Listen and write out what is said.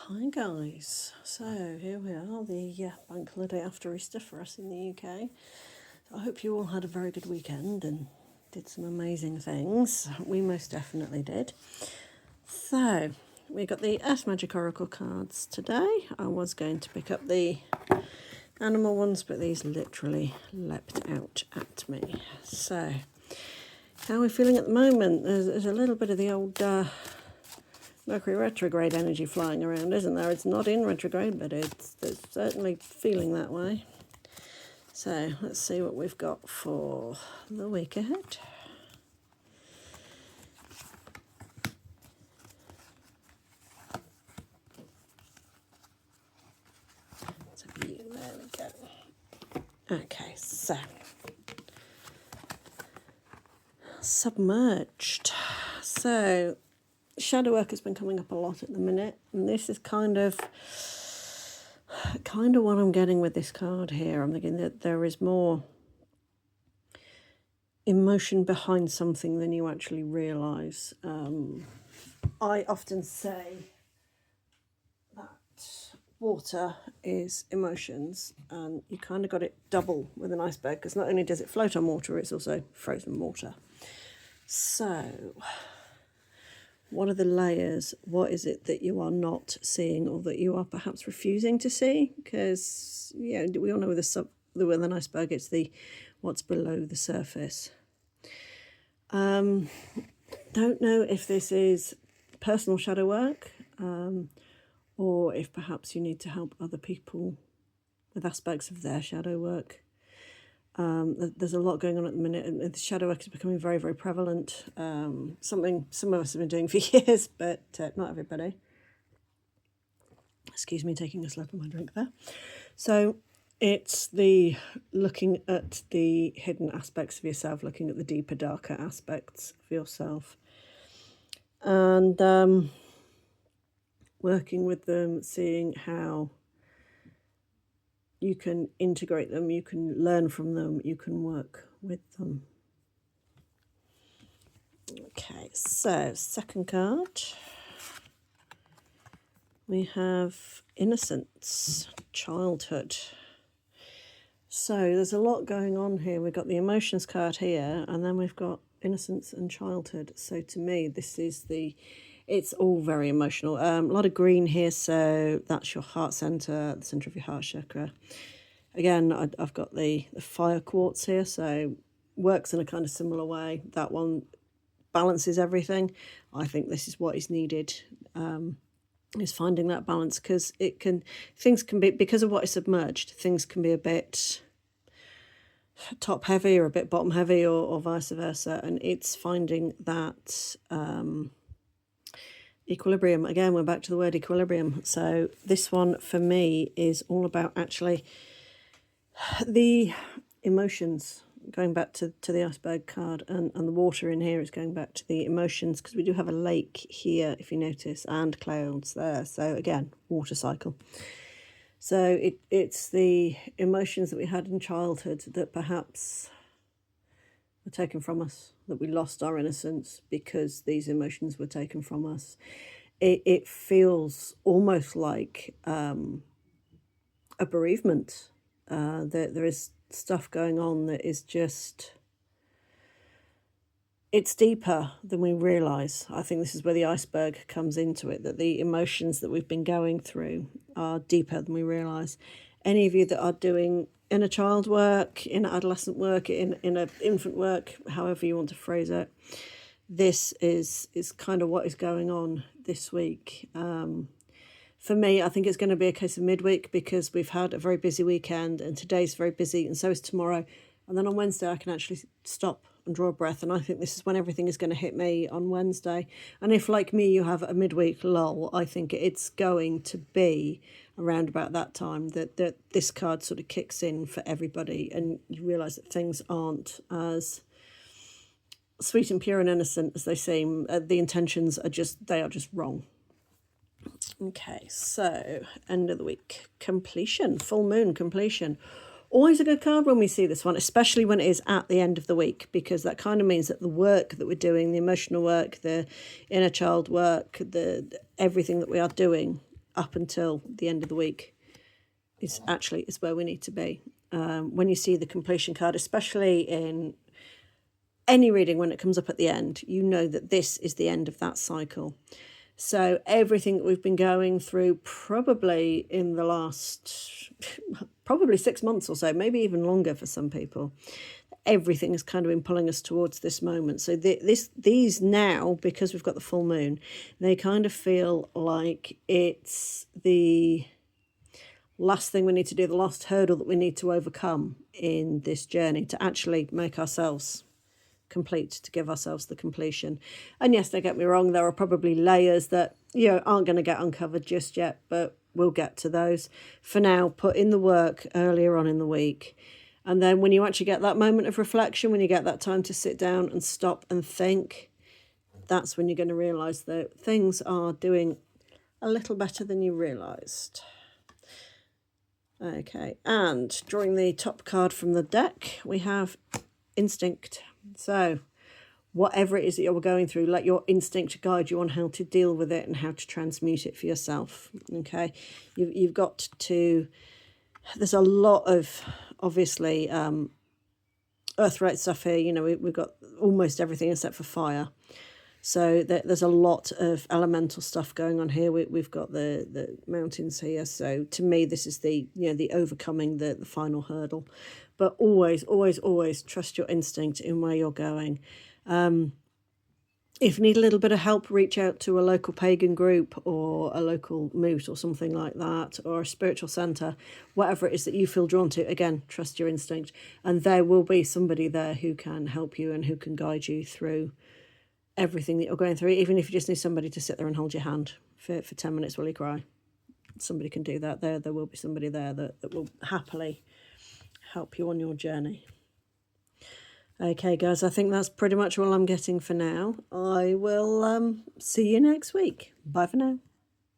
Hi guys, so here we are, the bank holiday after Easter for us in the UK. I hope you all had a very good weekend and did some amazing things. We most definitely did. So, we got the Earth Magic Oracle cards today. I was going to pick up the animal ones, but these literally leapt out at me. So, how are we feeling at the moment? There's a little bit of the old Mercury retrograde energy flying around, isn't there? It's not in retrograde, but it's certainly feeling that way. So let's see what we've got for the week ahead. So there we go. Okay, so submerged. So shadow work has been coming up a lot at the minute, and this is kind of what I'm getting with this card here. I'm thinking that there is more emotion behind something than you actually realise. I often say that water is emotions, and you kind of got it double with an iceberg, because not only does it float on water, it's also frozen water. So what are the layers? What is it that you are not seeing, or that you are perhaps refusing to see? Because we all know with an iceberg, it's the what's below the surface. Don't know if this is personal shadow work, or if perhaps you need to help other people with aspects of their shadow work. There's a lot going on at the minute, and the shadow work is becoming very, very prevalent. Something some of us have been doing for years, but not everybody. Excuse me, taking a slurp of my drink there. So it's the looking at the hidden aspects of yourself, looking at the deeper, darker aspects of yourself, and working with them, seeing how you can integrate them, you can learn from them, you can work with them. Okay, so second card, we have innocence, childhood. So there's a lot going on here. We've got the emotions card here, and then we've got innocence and childhood. So to me, this is it's all very emotional. A lot of green here, so that's your heart center, the center of your heart chakra. Again, I've got the fire quartz here, so works in a kind of similar way. That one balances everything. I think this is what is needed, is finding that balance, because things can be, because of what is submerged, things can be a bit top heavy or a bit bottom heavy, or vice versa, and it's finding that equilibrium. Again, we're back to the word equilibrium. So this one for me is all about actually the emotions, going back to the iceberg card, and the water in here is going back to the emotions, because we do have a lake here, if you notice, and clouds there. So again, water cycle. So it's the emotions that we had in childhood that perhaps were taken from us, that we lost our innocence because these emotions were taken from us. It feels almost like a bereavement. There is stuff going on that is just, it's deeper than we realise. I think this is where the iceberg comes into it, that the emotions that we've been going through are deeper than we realise. Any of you that are doing inner child work, inner adolescent work, in infant work, however you want to phrase it, this is kind of what is going on this week. For me, I think it's going to be a case of midweek, because we've had a very busy weekend, and today's very busy, and so is tomorrow. And then on Wednesday, I can actually stop and draw a breath. And I think this is when everything is going to hit me on Wednesday. And if, like me, you have a midweek lull, I think it's going to be around about that time that this card sort of kicks in for everybody, and you realise that things aren't as sweet and pure and innocent as they seem. The intentions are just wrong. Okay, so end of the week, completion, full moon completion. Always a good card when we see this one, especially when it is at the end of the week, because that kind of means that the work that we're doing, the emotional work, the inner child work, everything that we are doing up until the end of the week is where we need to be. When you see the completion card, especially in any reading, when it comes up at the end, you know that this is the end of that cycle. So everything that we've been going through, probably in the last, probably 6 months or so, maybe even longer for some people, everything has kind of been pulling us towards this moment. So these now, because we've got the full moon, they kind of feel like it's the last thing we need to do, the last hurdle that we need to overcome in this journey to actually make ourselves complete, to give ourselves the completion. And yes, don't get me wrong, there are probably layers that aren't going to get uncovered just yet, but we'll get to those. For now, put in the work earlier on in the week, and then when you actually get that moment of reflection, when you get that time to sit down and stop and think, that's when you're going to realize that things are doing a little better than you realized. Okay, and drawing the top card from the deck, we have instinct. So whatever it is that you're going through, let your instinct guide you on how to deal with it and how to transmute it for yourself. Okay, you've got to, there's a lot of, obviously, earth-right stuff here. We've got almost everything except for fire. So there's a lot of elemental stuff going on here. We've got the mountains here. So to me, this is the overcoming the final hurdle. But always, always, always trust your instinct in where you're going. If you need a little bit of help, reach out to a local pagan group or a local moot or something like that, or a spiritual centre, whatever it is that you feel drawn to. Again, trust your instinct. And there will be somebody there who can help you and who can guide you through everything that you're going through, even if you just need somebody to sit there and hold your hand for 10 minutes while you cry. Somebody can do that. There will be somebody there that will happily help you on your journey. Okay, guys, I think that's pretty much all I'm getting for now. I will see you next week. Bye for now.